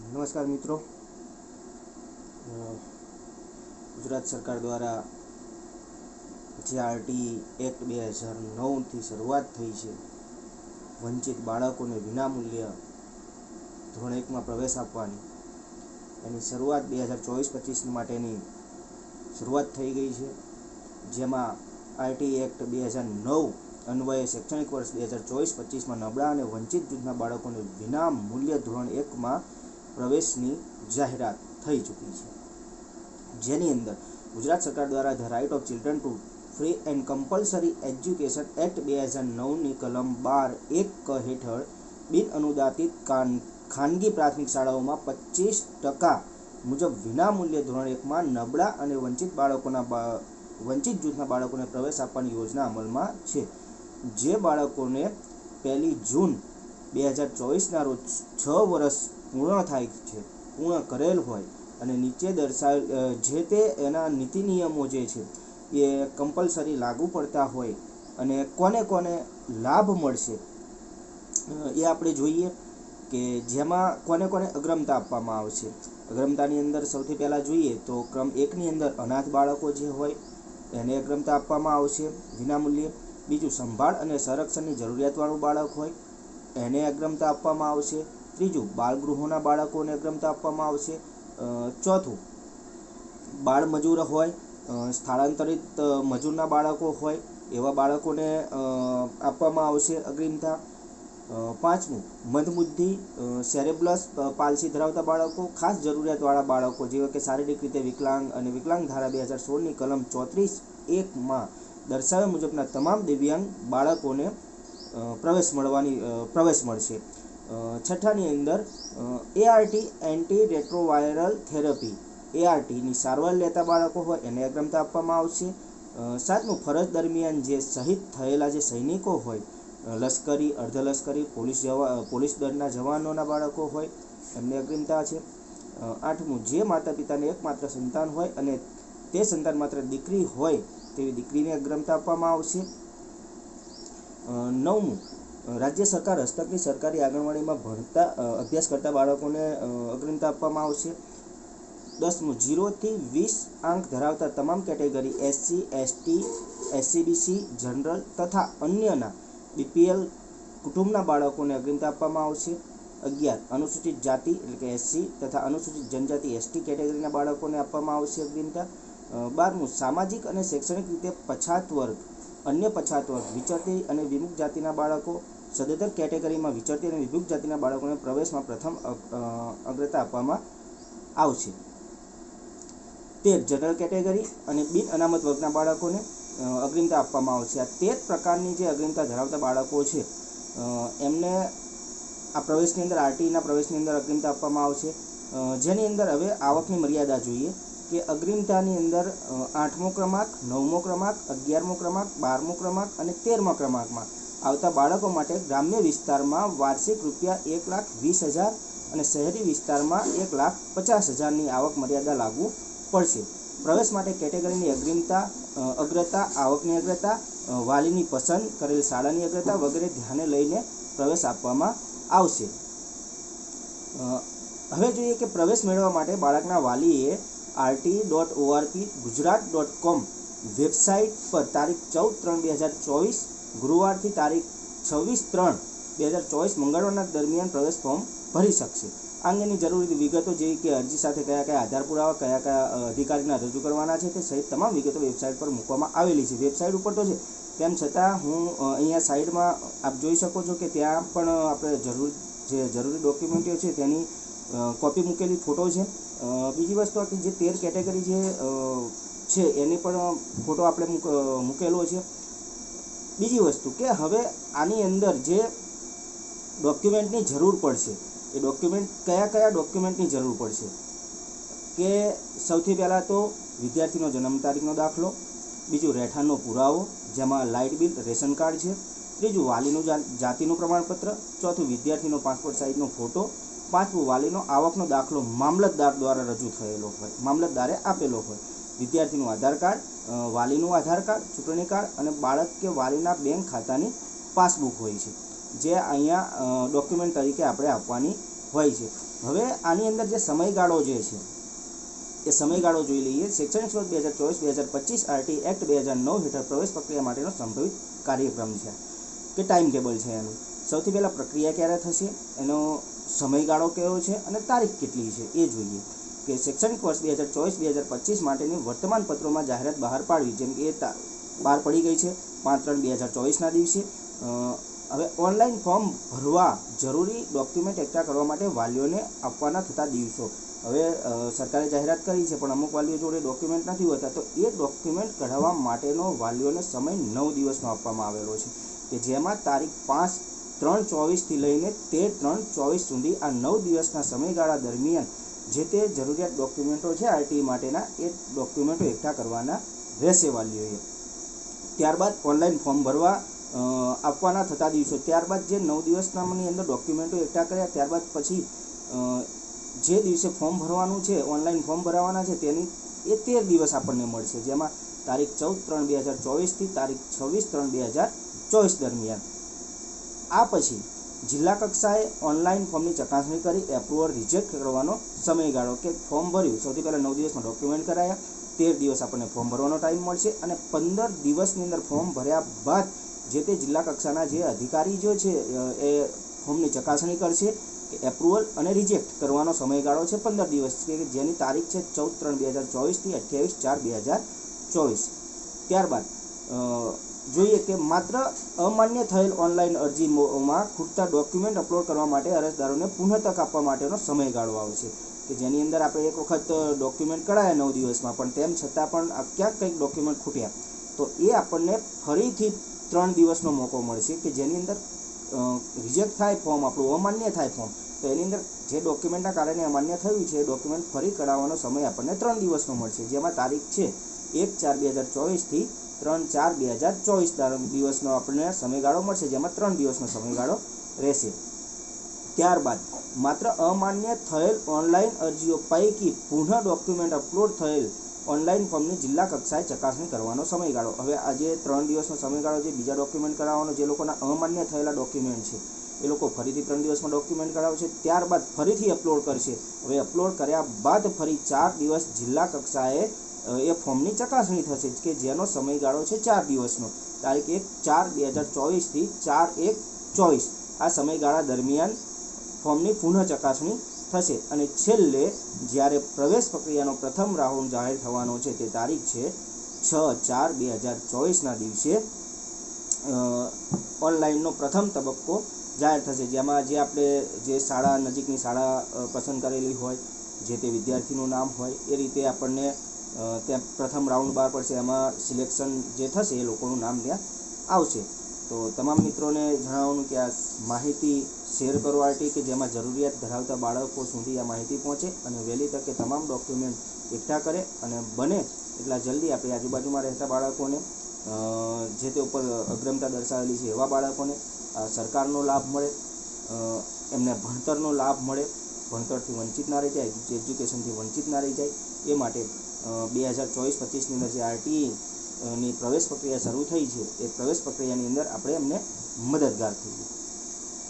નમસ્કાર મિત્રો, ગુજરાત સરકાર દ્વારા જે આરટી એક્ટ 2009થી શરૂઆત થઈ છે, વંચિત બાળકોને વિનામૂલ્ય ધોરણ 1માં પ્રવેશ આપવાની, એની શરૂઆત 2024-25 માટેની શરૂઆત થઈ ગઈ છે. જેમાં આરટી એક્ટ 2009 અન્વયે શૈક્ષણિક વર્ષ 2024-25માં નબળા અને વંચિત જૂથના બાળકોને વિનામૂલ્ય ધોરણ 1માં પ્રવેશની જાહેરાત થઈ ચૂકી છે. જેની અંદર ગુજરાત સરકાર દ્વારા the right of children to free and compulsory education act 2009ની કલમ 12(1) હેઠળ બિન અનુદાનિત ખાનગી પ્રાથમિક શાળાઓમાં 25% મુજબ વિનામૂલ્ય ધોરણ 1માં નબળા અને વંચિત જૂથના બાળકોને પ્રવેશ આપવાની યોજના અમલમાં છે. જે બાળકોને 1 જૂન 2024ના રોજ 6 વર્ષ પૂર્ણ કરેલ હોય અને નીચે દર્શાવેલ જે તે એના નીતિ નિયમો જે છે એ કમ્પલસરી લાગુ પડતા હોય અને કોને કોને લાભ મળશે એ આપણે જોઈએ કે જેમાં કોને કોને અગ્રમતા આપવામાં આવશે. અગ્રમતાની અંદર સૌથી પહેલાં જોઈએ તો ક્રમ 1ની અંદર અનાથ બાળકો જે હોય એને અગ્રમતા આપવામાં આવશે વિનામૂલ્યે. બીજું, સંભાળ અને સંરક્ષણની જરૂરિયાતવાળું બાળક હોય એને અગ્રમતા આપવામાં આવશે. ત્રીજું, બાળગૃહોના બાળકોને અગ્રમતા આપવામાં આવશે. ચોથું, બાળ મજૂર હોય, સ્થળાંતરિત મજૂરના બાળકો હોય એવા બાળકોને આપવામાં આવશે અગ્રિમતા. પાંચમું, મંદબુદ્ધિ, સેરેબ્રસ પાલ્સી ધરાવતા બાળકો, ખાસ જરૂરિયાતવાળા બાળકો જેવા કે શારીરિક રીતે વિકલાંગ અને વિકલાંગ ધારા 2016ની કલમ 34(1) દર્શાવ્યા મુજબના તમામ દિવ્યાંગ બાળકોને પ્રવેશ મળશે. છઠ્ઠાની અંદર એઆરટી એન્ટી રેટ્રોવાયરલ થેરપી એઆરટીની સારવાર લેતા બાળકો હોય એને અગ્રમતા આપવામાં આવશે. સાતમું, ફરજ દરમિયાન જે શહીદ થયેલા જે સૈનિકો હોય, લશ્કરી, અર્ધલશ્કરી, પોલીસ દળના જવાનોના બાળકો હોય એમને અગ્રિમતા છે. આઠમું, જે માતા પિતાને એકમાત્ર સંતાન હોય અને તે સંતાન માત્ર દીકરી હોય તેવી દીકરીને અગ્રમતા આપવામાં આવશે. નવમું, રાજ્ય સરકાર હસ્તકની સરકારી આંગણવાડીમાં અભ્યાસ કરતા બાળકોને અગ્રિમતા આપવામાં આવશે. 10મું, 0 થી 20 અંક ધરાવતા તમામ category SC, ST, SCBC, general તથા અન્યના BPL કુટુંબના બાળકોને અગ્રિમતા આપવામાં આવશે. 11, અનુસૂચિત જાતિ એટલે કે SC તથા અનુસૂચિત જનજાતિ ST કેટેગરીના બાળકોને આપવામાં આવશે અગ્રિમતા. 12મું, સામાજિક અને શૈક્ષણિક રીતે પછાત વર્ગ, અન્ય પછાત વર્ગ, વિચરતી અને વિમુખ જાતિના બાળકો, સદોતર કેટેગરીમાં વિચરતી અને વિમુખ જાતિના બાળકોને પ્રવેશમાં પ્રથમ અગ્રતા આપવામાં આવશે. 13, જનરલ કેટેગરી અને બિન અનામત વર્ગના બાળકોને અગ્રિમતા આપવામાં આવશે. આ 13 પ્રકારની જે અગ્રિમતા ધરાવતા બાળકો છે એમને આ પ્રવેશની અંદર આરટીના પ્રવેશની અંદર અગ્રિમતા આપવામાં આવશે. જેની અંદર હવે આવકની મર્યાદા જોઈએ કે અગ્રિમતાની અંદર 8મો ક્રમાંક, 9મો ક્રમાંક, 11મો ક્રમાંક, 12મો ક્રમાંક અને 13મા ક્રમાંકમાં આવતા બાળકો માટે ગ્રામ્ય વિસ્તારમાં વાર્ષિક ₹1,20,000 અને શહેરી વિસ્તારમાં ₹1,50,000ની આવક મર્યાદા લાગુ પડશે. પ્રવેશ માટે કેટેગરીની અગ્રતા, આવકની અગ્રતા, વાલીની પસંદ કરેલ શાળાની અગ્રતા વગેરે ધ્યાને લઈને પ્રવેશ આપવામાં આવશે. હવે જોઈએ કે પ્રવેશ મેળવવા માટે બાળકના વાલીએ rt.org.gujarat.com વેબસાઇટ પર તારીખ 14/3/2024 ગુરુવારથી તારીખ 26/3/2024 મંગળવારના દરમિયાન પ્રવેશ ફોર્મ ભરી શકશે. આ અંગેની જરૂરી વિગતો જેવી કે અરજી સાથે કયા કયા આધાર પુરાવા કયા અધિકારીના રજૂ કરવાના છે તે સહિત તમામ વિગતો વેબસાઇટ પર મૂકવામાં આવેલી છે. વેબસાઇટ ઉપર તો છે, તેમ છતાં હું અહીંયા સાઈડમાં આપ જોઈ શકો છો કે ત્યાં પણ આપણે જરૂરી ડોક્યુમેન્ટો છે તેની કોપી મૂકેલી ફોટો છે. બીજી વસ્તુ કે જે 13 કેટેગરી છે એની પણ ફોટો આપણે મૂકેલો છે. બીજી વસ્તુ કે હવે આની અંદર જે ડોક્યુમેન્ટની જરૂર પડશે એ કયા ડોક્યુમેન્ટની જરૂર પડશે કે સૌથી પહેલાં તો વિદ્યાર્થીનો જન્મ તારીખનો દાખલો, બીજું રહેઠાણનો પુરાવો જેમાં લાઇટ બિલ, રેશન કાર્ડ છે, ત્રીજું વાલીનું જાતિનું પ્રમાણપત્ર, ચોથું વિદ્યાર્થીનો પાસપોર્ટ સાઇઝનો ફોટો, પાંચમું વાલીનો આવકનો દાખલો મામલતદાર દ્વારા રજૂ થયેલો હોય, મામલતદારે આપેલો હોય, વિદ્યાર્થીનું આધાર કાર્ડ, વાલીનું આધાર કાર્ડ, ચૂંટણી કાર્ડ અને બાળક કે વાલીના બેંક ખાતાની પાસબુક હોય છે, જે અહીંયા ડોક્યુમેન્ટ તરીકે આપણે આપવાની હોય છે. હવે આની અંદર જે સમયગાળો જે છે એ સમયગાળો જોઈ લઈએ. શૈક્ષણિક વર્ષ 2024-2025 આરટી એક્ટ 2009 હેઠળ પ્રવેશ પ્રક્રિયા માટેનો સંભવિત કાર્યક્રમ છે કે ટાઈમ ટેબલ છે એનું. સૌથી પહેલાં પ્રક્રિયા ક્યારે થશે, એનો સમયગાળો કયો છે અને તારીખ કેટલી છે એ જોઈએ. કે શૈક્ષણિક વર્ષ 2024-2025 માટેની વર્તમાન પત્રોમાં જાહેરાત બહાર પાડવી, જેમ કે એ બહાર પડી ગઈ છે 5/3/2024ના દિવસે. હવે ઓનલાઈન ફોર્મ ભરવા જરૂરી ડોક્યુમેન્ટ એકઠા કરવા માટે વાલીઓને આપવાના થતા દિવસો. હવે સરકારે જાહેરાત કરી છે, પણ અમુક વાલીઓ જોડે ડોક્યુમેન્ટ નથી હોતા, તો એ ડોક્યુમેન્ટ કઢાવવા માટેનો વાલીઓને સમય 9 દિવસનો આપવામાં આવેલો છે, કે જેમાં તારીખ 5/3/24થી લઈને 13/3/24 સુધી આ 9 દિવસના સમયગાળા દરમિયાન જે તે જરૂરિયાત ડોક્યુમેન્ટો છે આરટી માટેના, એ ડોક્યુમેન્ટો એકઠા કરવાના રહેશે વાલીઓએ. ત્યારબાદ ઓનલાઈન ફોર્મ ભરવા આપવાના થતા દિવસો. ત્યારબાદ જે 9 દિવસનાની અંદર ડોક્યુમેન્ટો એકઠા કર્યા, ત્યારબાદ પછી જે દિવસે ફોર્મ ભરવાનું છે, ઓનલાઈન ફોર્મ ભરાવાના છે, તેની એ 13 દિવસ આપણને મળશે, જેમાં તારીખ 14/3/2024થી તારીખ 26/3/2024 દરમિયાન. આ પછી જિલ્લા કક્ષાએ ઓનલાઈન ફોર્મની ચકાસણી કરી એપ્રુવલ રિજેક્ટ કરવાનો સમયગાળો. કે ફોર્મ ભર્યું, સૌથી પહેલાં 9 દિવસમાં ડોક્યુમેન્ટ કરાયા, 13 દિવસ આપણને ફોર્મ ભરવાનો ટાઈમ મળશે, અને 15 દિવસની અંદર ફોર્મ ભર્યા બાદ જે તે જિલ્લા કક્ષાના જે અધિકારી જે છે એ ફોર્મની ચકાસણી કરશે કે એપ્રુવલ અને રિજેક્ટ કરવાનો સમયગાળો છે 15 દિવસ, કે જેની તારીખ છે 14/3/2024થી 28/4/2024. ત્યારબાદ જોઈએ કે માત્ર અમાન્ય થયેલ ઓનલાઈન અરજીમાં ખૂટતા ડોક્યુમેન્ટ અપલોડ કરવા માટે અરજદારોને પુનઃ તક આપવા માટેનો સમયગાળો આવશે, કે જેની અંદર આપણે એક વખત ડોક્યુમેન્ટ કઢાયા 9 દિવસમાં, પણ તેમ છતાં પણ ક્યાંક કંઈક ડોક્યુમેન્ટ ખૂટ્યા, તો એ આપણને ફરીથી 3 દિવસનો મોકો મળશે, કે જેની અંદર રિજેક્ટ થાય ફોર્મ, આપણું અમાન્ય થાય ફોર્મ, તો એની અંદર જે ડોક્યુમેન્ટના કારણે અમાન્ય થયું છે એ ડોક્યુમેન્ટ ફરી કઢાવવાનો સમય આપણને 3 દિવસનો મળશે, જેમાં તારીખ છે 1/4/2024થી 3/4/2024 દિવસનો આપણને સમયગાળો મળશે, જેમાં 3 દિવસનો સમયગાળો રહેશે. ત્યારબાદ માત્ર અમાન્ય થયેલ ઓનલાઈન અરજીઓ પૈકી પુનઃ ડોક્યુમેન્ટ અપલોડ થયેલ ઓનલાઈન ફોર્મની જિલ્લા કક્ષાએ ચકાસણી કરવાનો સમયગાળો. હવે આજે 3 દિવસનો સમયગાળો જે બીજા ડોક્યુમેન્ટ કરાવવાનો, જે લોકોના અમાન્ય થયેલા ડોક્યુમેન્ટ છે એ લોકો ફરીથી 3 દિવસમાં ડોક્યુમેન્ટ કરાવશે, ત્યારબાદ ફરીથી અપલોડ કરશે. હવે અપલોડ કર્યા બાદ ફરી 4 દિવસ જિલ્લા કક્ષાએ એ ફોર્મની ચકાસણી થશે, કે જેનો સમયગાળો છે 4 દિવસનો, તારીખ 1/4/2024થી 4/1/24. આ સમયગાળા દરમિયાન ફોર્મની પુનઃ ચકાસણી થશે. અને છેલ્લે જ્યારે પ્રવેશ પ્રક્રિયાનો પ્રથમ રાઉન્ડ જાહેર થવાનો છે, તે તારીખ છે 6/4/2024ના દિવસે ઓનલાઈનનો પ્રથમ તબક્કો જાહેર થશે, જેમાં જે આપણે જે શાળા નજીકની શાળા પસંદ કરેલી હોય, જે તે વિદ્યાર્થીનું નામ હોય, એ રીતે આપણને ત્યાં પ્રથમ રાઉન્ડ બહાર પડશે, એમાં સિલેક્શન જે થશે એ લોકોનું નામ ત્યાં આવશે. તો તમામ મિત્રોને જણાવવાનું કે આ માહિતી શેર કરો આરટી, કે જેમાં જરૂરિયાત ધરાવતા બાળકો સુધી આ માહિતી પહોંચે અને વહેલી તકે તમામ ડોક્યુમેન્ટ એકઠા કરે, અને બને એટલા જલ્દી આપણી આજુબાજુમાં રહેતા બાળકોને જે તે ઉપર અગ્રમતા દર્શાવેલી છે એવા બાળકોને સરકારનો લાભ મળે, એમને ભણતરનો લાભ મળે, ભણતરથી વંચિત ના રહી જાય, એજ્યુકેશનથી વંચિત ના રહી જાય, એ માટે 2024-25ની અંદર જે આરટીની પ્રવેશ પ્રક્રિયા શરૂ થઈ છે, એ પ્રવેશ પ્રક્રિયાની અંદર આપણે એમને મદદગાર થઈએ.